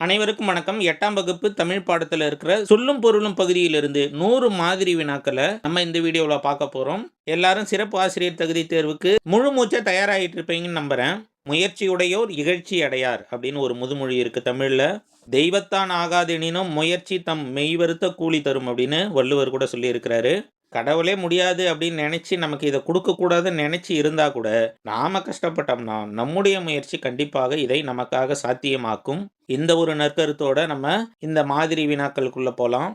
அனைவருக்கும் வணக்கம். 8ஆம் வகுப்பு தமிழ் பாடத்துல இருக்கிற சொல்லும் பொருளும் பகுதியிலிருந்து 100 மாதிரி வினாக்கள நம்ம இந்த வீடியோல பார்க்க போறோம். எல்லாரும் சிறப்பு ஆசிரியர் தகுதி தேர்வுக்கு முழு மூச்சா தயாராகிட்டு இருப்பீங்கன்னு நம்புறேன். முயற்சியுடையோர் இகழ்ச்சி அடையார் அப்படின்னு ஒரு முதுமொழி இருக்கு தமிழ்ல. தெய்வத்தான் ஆகாதெனினும் முயற்சி தம் மெய்வருத்த கூலி தரும் அப்படின்னு வள்ளுவர் கூட சொல்லியிருக்கிறாரு. கடவுளே முடியாது அப்படின்னு நினைச்சு நமக்கு இதை கொடுக்க கூடாதுன்னு நினைச்சு இருந்தா கூட நாம கஷ்டப்பட்டோம்னா நம்முடைய முயற்சி கண்டிப்பாக இதை நமக்காக சாத்தியமாக்கும். இந்த ஒரு நற்கருத்தோட நம்ம இந்த மாதிரி வினாக்களுக்குள்ள போலாம்.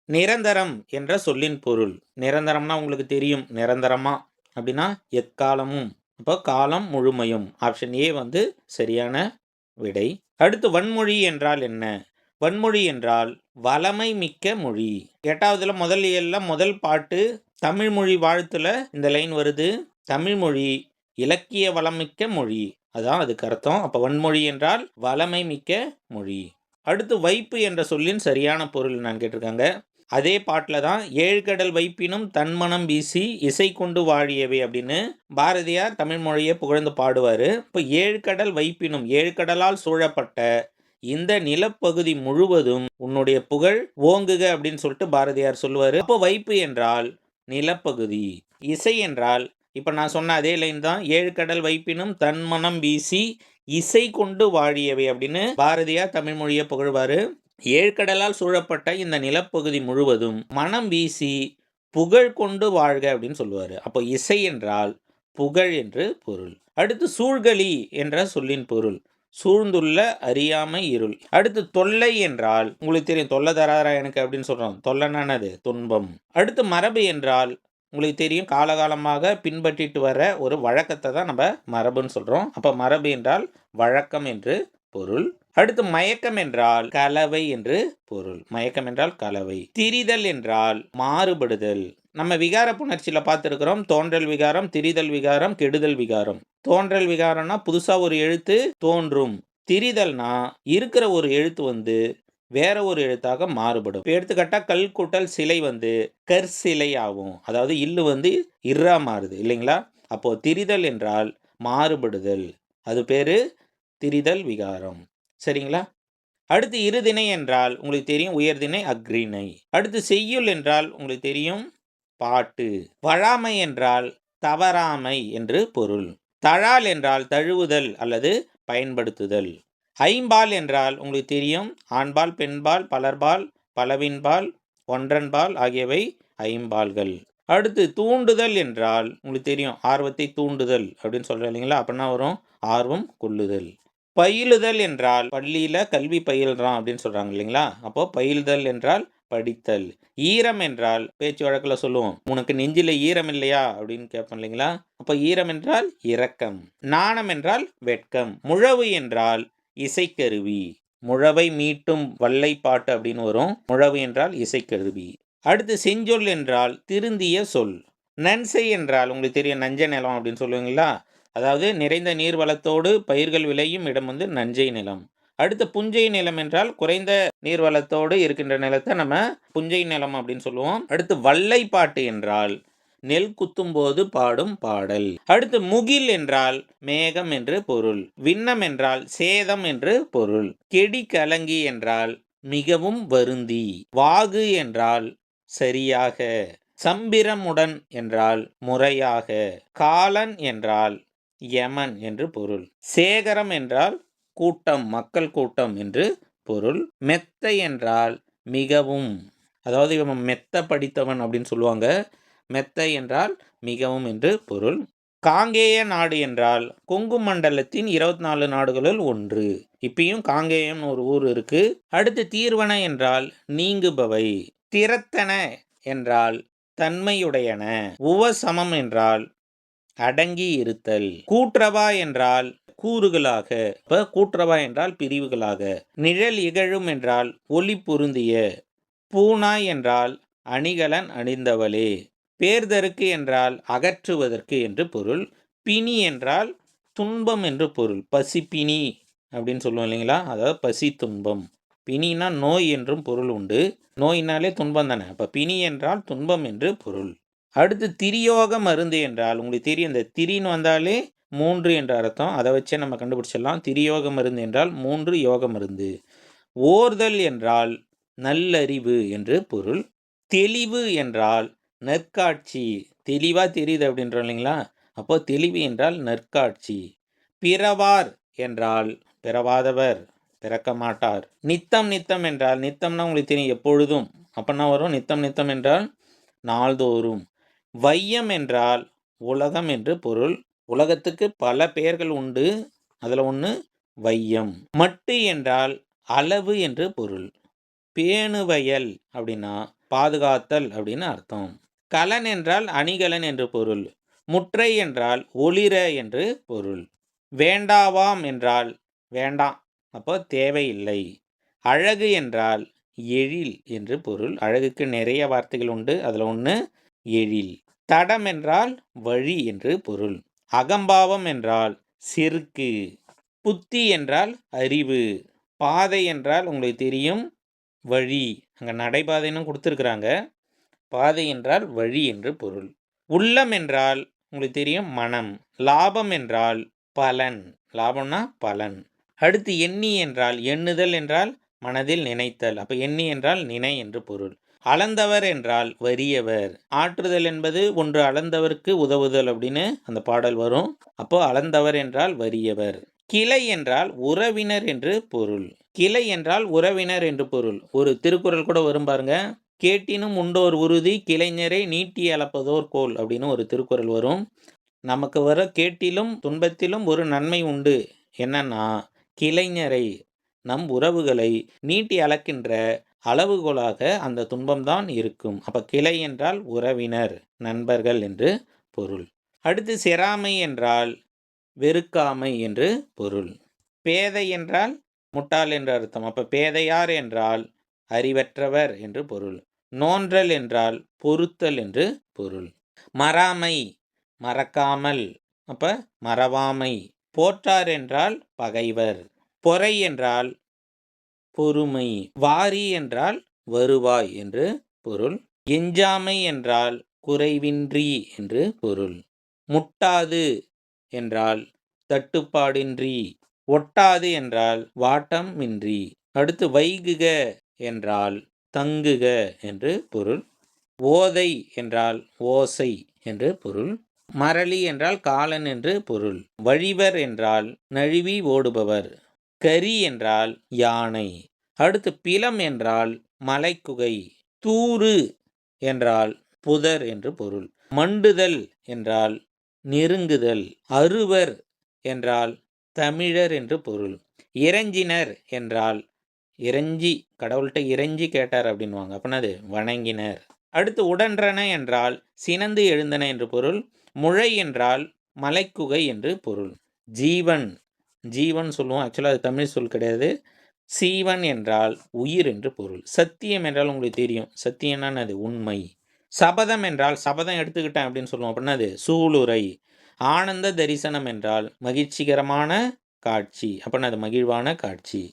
நிரந்தரம் என்ற சொல்லின் பொருள். நிரந்தரம்னா உங்களுக்கு தெரியும். நிரந்தரமா அப்படின்னா எக்காலமும். இப்போ காலம் முழுமையும். ஆப்ஷன் ஏ வந்து சரியான விடை. அடுத்து வன்மொழி என்றால் என்ன? வன்மொழி என்றால் வளமை மிக்க மொழி. 8வதுல முதல் இயல்ல முதல் பாட்டு தமிழ் மொழி வாழ்த்துல இந்த லைன் வருது. தமிழ் மொழி இலக்கிய வளமிக்க மொழி. அதான் அதுக்கு அர்த்தம். அப்ப வன்மொழி என்றால் வளமை மிக்க மொழி. அடுத்து வைப்பு என்ற சொல்லின் சரியான பொருள் நான் கேட்டிருக்காங்க. அதே பாட்டில் தான் ஏழ்கடல் வைப்பினும் தன்மனம் வீசி இசை கொண்டு வாழியவை அப்படின்னு பாரதியார் தமிழ் மொழியை புகழ்ந்து பாடுவார். இப்போ ஏழ்கடல் வைப்பினும் ஏழ்கடலால் சூழப்பட்ட இந்த நிலப்பகுதி முழுவதும் உன்னுடைய புகழ் ஓங்குக அப்படின்னு சொல்லிட்டு பாரதியார் சொல்லுவார். அப்போ வைப்பு என்றால் நிலப்பகுதி. இசை என்றால் இப்போ நான் சொன்ன அதே லைன் தான். ஏழ்கடல் வைப்பினும் தன்மனம் வீசி இசை கொண்டு வாழியவை அப்படின்னு பாரதியார் தமிழ் மொழியை புகழ்வார். ஏழ்கடலால் சூழப்பட்ட இந்த நிலப்பகுதி முழுவதும் மனம் வீசி புகழ் கொண்டு வாழ்க அப்படின்னு சொல்லுவார். அப்போ இசை என்றால் புகழ் என்று பொருள். அடுத்து சூழ்கலி என்ற சொல்லின் பொருள் சூழ்ந்துள்ள அறியாமை இருள். அடுத்து தொல்லை என்றால் உங்களுக்கு தெரியும். தொல்லை தராரா எனக்கு அப்படின்னு சொல்றோம். தொல்லைனானது துன்பம். அடுத்து மரபு என்றால் உங்களுக்கு தெரியும். காலகாலமாக பின்பற்றிட்டு வர ஒரு வழக்கத்தை தான் நம்ம மரபுன்னு சொல்றோம். அப்ப மரபு என்றால் வழக்கம் என்று பொருள். அடுத்து மயக்கம் என்றால் கலவை என்று பொருள். மயக்கம் என்றால் கலவை. திரிதல் என்றால் மாறுபடுதல். நம்ம விகார புணர்ச்சியில பார்த்துருக்கிறோம். தோன்றல் விகாரம், திரிதல் விகாரம், கெடுதல் விகாரம். தோன்றல் விகாரம்னா புதுசா ஒரு எழுத்து தோன்றும். திரிதல்னா இருக்கிற ஒரு எழுத்து வந்து வேற ஒரு எழுத்தாக மாறுபடும். எடுத்துக்காட்டா கல் கூட்டல் சிலை வந்து கற்சிலை ஆகும். அதாவது இல்லு வந்து இர்ரா மாறுது இல்லைங்களா? அப்போ திரிதல் என்றால் மாறுபடுதல். அது பேரு திரிதல் விகாரம். சரிங்களா? அடுத்து இருதிணை என்றால் உங்களுக்கு தெரியும். உயர்திணை அக்ரிணை. அடுத்து செய்யுள் என்றால் உங்களுக்கு தெரியும். பாட்டு. வழாமை என்றால் தவறாமை என்று பொருள். தழால் என்றால் தழுவுதல் அல்லது பயன்படுத்துதல். ஐம்பால் என்றால் உங்களுக்கு தெரியும். ஆண்பால், பெண்பால், பலர்பால், பலவின்பால், ஒன்றன்பால் ஆகியவை ஐம்பால்கள். அடுத்து தூண்டுதல் என்றால் உங்களுக்கு தெரியும். ஆர்வத்தை தூண்டுதல் அப்படின்னு சொல்கிறேன் இல்லைங்களா? அப்படின்னா வரும் ஆர்வம் கொள்ளுதல். பயிலுதல் என்றால் பள்ளியில் கல்வி பயில்றான் அப்படின்னு சொல்கிறாங்க இல்லைங்களா? அப்போ பயிலுதல் என்றால் படித்தல். ஈரம் என்றால் பேச்சு வழக்கில் சொல்லுவோம். உனக்கு நெஞ்சில் ஈரம் இல்லையா அப்படின்னு கேட்போம் இல்லைங்களா? அப்போ ஈரம் என்றால் இரக்கம். நாணம் என்றால் வெட்கம். முழவு என்றால் இசைக்கருவி. முழவை மீட்டும் வல்லை பாட்டு அப்படின்னு வரும். முழவு என்றால் இசைக்கருவி. அடுத்து செஞ்சொல் என்றால் திருந்திய சொல். நன்செய் என்றால் உங்களுக்கு தெரியும். நஞ்ச நிலம் அப்படின்னு சொல்லுவீங்களா? அதாவது நிறைந்த நீர் வளத்தோடு பயிர்கள் விளையும் இடம் வந்து நஞ்சை நிலம். அடுத்து புஞ்சை நிலம் என்றால் குறைந்த நீர் வளத்தோடு இருக்கின்ற நிலத்தை நம்ம புஞ்சை நிலம் அப்படின்னு சொல்லுவோம். அடுத்து வல்லை பாட்டு என்றால் நெல் குத்தும் போது பாடும் பாடல். அடுத்து முகில் என்றால் மேகம் என்று பொருள். விண்ணம் என்றால் சேதம் என்று பொருள். கெடி கலங்கி என்றால் மிகவும் வருந்தி. வாகு என்றால் சரியாக. சம்பிரமுடன் என்றால் முறையாக. காலன் என்றால் யமன் என்று பொருள். சேகரம் என்றால் கூட்டம், மக்கள் கூட்டம் என்று பொருள். மெத்தை என்றால் மிகவும். அதாவது இவன் மெத்த படித்தவன் அப்படின்னு சொல்லுவாங்க. மெத்தை என்றால் மிகவும் என்று பொருள். காங்கேய நாடு என்றால் கொங்கு மண்டலத்தின் 24 நாடுகளுள் ஒன்று. இப்பயும் காங்கேயம் ஒரு ஊர் இருக்கு. அடுத்து தீர்வன என்றால் நீங்குபவை. திறத்தன என்றால் தன்மையுடையன. உவசமம் என்றால் அடங்கி இருத்தல். கூற்றவா என்றால் கூறுகளாக. இப்ப கூற்றவா என்றால் பிரிவுகளாக. நிழல் இகழும் என்றால் ஒளி பொருந்திய. பூனாய் என்றால் அணிகலன் அணிந்தவளே. பேர்தற்கு என்றால் அகற்றுவதற்கு என்று பொருள். பிணி என்றால் துன்பம் என்று பொருள். பசி பிணி அப்படின்னு சொல்லுவோம் இல்லைங்களா? அதாவது பசி துன்பம். பிணினா நோய் என்றும் பொருள் உண்டு. நோயினாலே துன்பம் தானே. அப்ப பிணி என்றால் துன்பம் என்று பொருள். அடுத்து திரியோக மருந்து என்றால் உங்களுக்கு தெரியும். இந்த திரின்னு வந்தாலே 3 என்ற அர்த்தம். அதை வச்சே நம்ம கண்டுபிடிச்சிடலாம். திரியோக மருந்து என்றால் 3 யோக மருந்து. ஓர்தல் என்றால் நல்லறிவு என்று பொருள். தெளிவு என்றால் நற்காட்சி. தெளிவாக தெரியுது அப்படின்றோம் இல்லைங்களா, அப்போ தெளிவு என்றால் நற்காட்சி. பிறவார் என்றால் பிறவாதவர், பிறக்க மாட்டார். நித்தம் நித்தம் என்றால், நித்தம்னா உங்களுக்கு தெரியும் எப்பொழுதும், அப்போனா வரும் நித்தம் நித்தம் என்றால் நாள்தோறும். வையம் என்றால் உலகம் என்று பொருள். உலகத்துக்கு பல பெயர்கள் உண்டு, அதில் ஒன்று வையம். மட்டு என்றால் அளவு என்று பொருள். பேணுவயல் அப்படின்னா பாதுகாத்தல் அப்படின்னு அர்த்தம். கலன் என்றால் அணிகலன் என்று பொருள். முற்றை என்றால் ஒளிர என்று பொருள். வேண்டாவாம் என்றால் வேண்டாம், அப்போ தேவையில்லை. அழகு என்றால் எழில் என்று பொருள். அழகுக்கு நிறைய வார்த்தைகள் உண்டு, அதில் ஒன்று எழில். தடம் என்றால் வழி என்று பொருள். அகம்பாவம் என்றால் செருக்கு. புத்தி என்றால் அறிவு. பாதை என்றால் உங்களுக்கு தெரியும் வழி, அங்கே நடைபாதைன்னு கொடுத்துருக்குறாங்க. பாதை என்றால் வழி என்று பொருள். உள்ளம் என்றால் உங்களுக்கு தெரியும் மனம். லாபம் என்றால் பலன், லாபம்னா பலன். அடுத்து எண்ணி என்றால் எண்ணுதல் என்றால் மனதில் நினைத்தல், அப்போ எண்ணி என்றால் நினை என்று பொருள். அளந்தவர் என்றால் வறியவர். ஆற்றுதல் என்பது ஒன்று அளந்தவருக்கு உதவுதல் அப்படின்னு அந்த பாடல் வரும். அப்போ அளந்தவர் என்றால் வறியவர். கிளை என்றால் உறவினர் என்று பொருள். கிளை என்றால் உறவினர் என்று பொருள். ஒரு திருக்குறள் கூட வரும் பாருங்க, கேட்டினும் உண்டோர் உறுதி கிளைஞரை நீட்டி அளப்பதோர் கோல் அப்படின்னு ஒரு திருக்குறள் வரும். நமக்கு வர கேட்டிலும் துன்பத்திலும் ஒரு நன்மை உண்டு, என்னன்னா கிளைஞரை, நம் உறவுகளை நீட்டி அளக்கின்ற அளவுகோலாக அந்த துன்பம்தான் இருக்கும். அப்போ கிளை என்றால் உறவினர், நண்பர்கள் என்று பொருள். அடுத்து செராமை என்றால் வெறுக்காமை என்று பொருள். பேதை என்றால் முட்டாள் என்று அர்த்தம். அப்போ பேதையார் என்றால் அறிவற்றவர் என்று பொருள். நோன்றல் என்றால் பொறுத்தல் என்று பொருள். மறாமை மறக்காமல், அப்போ மறவாமை. போற்றார் என்றால் பகைவர். பொறை என்றால் பொறுமை. வாரி என்றால் வருவாய் என்று பொருள். எஞ்சாமை என்றால் குறைவின்றி என்று பொருள். முட்டாது என்றால் தட்டுப்பாடின்றி. ஒட்டாது என்றால் வாட்டம் இன்றி. அடுத்து வைகுக என்றால் தங்குக என்று பொருள். ஓதை என்றால் ஓசை என்று பொருள். மரளி என்றால் காலன் என்று பொருள். வழிவர் என்றால் நழுவி ஓடுபவர். கரி என்றால் யானை. அடுத்து பிலம் என்றால் மலைக்குகை. தூறு என்றால் புதர் என்று பொருள். மண்டுதல் என்றால் நெருங்குதல். அருவர் என்றால் தமிழர் என்று பொருள். இறைஞ்சினர் என்றால் இறைஞ்சி, கடவுள்கிட்ட இறைஞ்சி கேட்டார் அப்படின்வாங்க, அப்படின்னா அது வணங்கினர். அடுத்து உடன்றன என்றால் சினந்து எழுந்தன என்று பொருள். முழை என்றால் மலைக்குகை என்று பொருள். ஜீவன், ஜீவன் சொல்லுவோம், ஆக்சுவலாக அது தமிழ் சொல் கிடையாது. சீவன் என்றால் உயிர் என்று பொருள். சத்தியம் என்றால் உங்களுக்கு தெரியும், சத்தியம்னா அது உண்மை. சபதம் என்றால் சபதம் எடுத்துக்கிட்டேன் அப்படின்னு சொல்லுவோம், அப்படின்னா அது சூளுரை. ஆனந்த தரிசனம் என்றால் மகிழ்ச்சிகரமான காட்சி, அப்படின்னா அது மகிழ்வான காட்சி.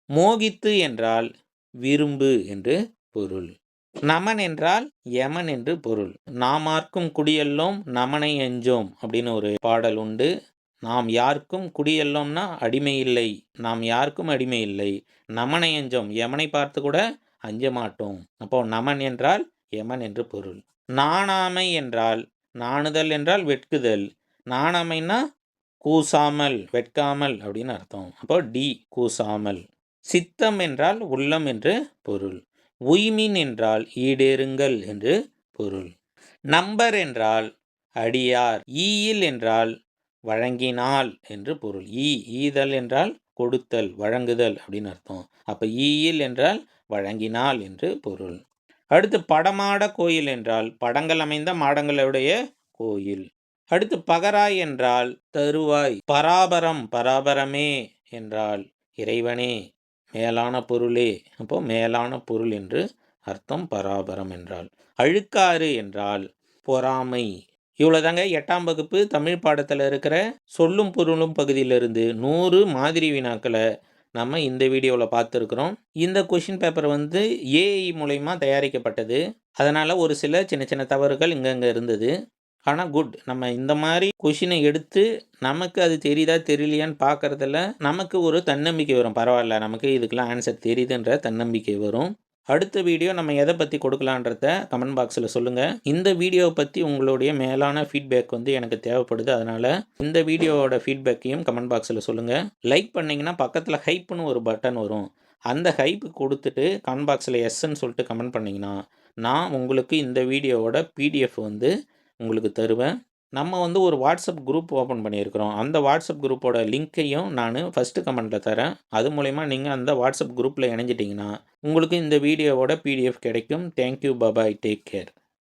மோகித்து என்றால் விரும்பு என்று பொருள். நமன் என்றால் யமன் என்று பொருள். நாமார்க்கும் குடியெல்லோம் நமனை எஞ்சோம் அப்படின்னு ஒரு பாடல் உண்டு. நாம் யாருக்கும் குடியெல்லோம்னா அடிமை இல்லை, நாம் யாருக்கும் அடிமை இல்லை. நமனை எஞ்சோம், யமனை பார்த்து கூட அஞ்ச மாட்டோம். அப்போ நமன் என்றால் யமன் என்று பொருள். நாணாமை என்றால் நாணுதல் என்றால் வெட்குதல். நாணாமைன்னா கூசாமல், வெட்காமல் அப்படின்னு அர்த்தம். அப்போ டி கூசாமல். சித்தம் என்றால் உள்ளம் என்று பொருள். உய்மின் என்றால் ஈடேறுங்கள் என்று பொருள். நம்பர் என்றால் அடியார். ஈயில் என்றால் வழங்கினால் என்று பொருள். ஈதல் என்றால் கொடுத்தல், வழங்குதல் அப்படின்னு அர்த்தம். அப்போ ஈயில் என்றால் வழங்கினால் என்று பொருள். அடுத்து படமாட கோயில் என்றால் படங்கள் அமைந்த மாடங்களுடைய கோயில். அடுத்து பகராய் என்றால் தருவாய். பராபரம், பராபரமே என்றால் இறைவனே, மேலான பொருளே. அப்போ மேலான பொருள் என்று அர்த்தம் பராபரம் என்றால். அழுக்காறு என்றால் பொறாமை. இவ்வளோதாங்க 8ஆம் வகுப்பு தமிழ் பாடத்தில் இருக்கிற சொல்லும் பொருளும் பகுதியிலிருந்து 100 மாதிரி வினாக்களை நம்ம இந்த வீடியோவில் பார்த்துருக்குறோம். இந்த கொஷின் பேப்பர் வந்து ஏஐ மூலயமா தயாரிக்கப்பட்டது, அதனால் ஒரு சில சின்ன சின்ன தவறுகள் இங்கங்கே இருந்தது. ஆனால் குட், நம்ம இந்த மாதிரி கொஷினை எடுத்து நமக்கு அது தெரியுதா தெரியலையான்னு பார்க்குறதுல நமக்கு ஒரு தன்னம்பிக்கை வரும். பரவாயில்ல, நமக்கு இதுக்கெல்லாம் ஆன்சர் தெரியுதுன்ற தன்னம்பிக்கை வரும். அடுத்த வீடியோ நம்ம எதை பற்றி கொடுக்கலான்றத கமெண்ட் பாக்ஸில் சொல்லுங்கள். இந்த வீடியோவை பற்றி உங்களுடைய மேலான ஃபீட்பேக் வந்து எனக்கு தேவைப்படுது. அதனால் இந்த வீடியோவோட ஃபீட்பேக்கையும் கமெண்ட் பாக்ஸில் சொல்லுங்கள். லைக் பண்ணிங்கன்னா பக்கத்தில் ஹைப்புன்னு ஒரு பட்டன் வரும். அந்த ஹைப்பு கொடுத்துட்டு கமெண்ட் பாக்ஸில் எஸ்ன்னு சொல்லிட்டு கமெண்ட் பண்ணிங்கன்னா நான் உங்களுக்கு இந்த வீடியோவோட பிடிஎஃப் வந்து உங்களுக்கு தருவேன். நம்ம வந்து ஒரு வாட்ஸ்அப் குரூப் ஓப்பன் பண்ணியிருக்கிறோம். அந்த வாட்ஸ்அப் குரூப்போட லிங்க்கையும் நான் ஃபஸ்ட்டு கமெண்ட்டில் தரேன். அது மூலயமா நீங்கள் அந்த வாட்ஸ்அப் குரூப்பில் இணைஞ்சிட்டிங்கன்னா உங்களுக்கு இந்த வீடியோவோட பிடிஎஃப் கிடைக்கும். தேங்க்யூ, பாய், டேக் கேர்.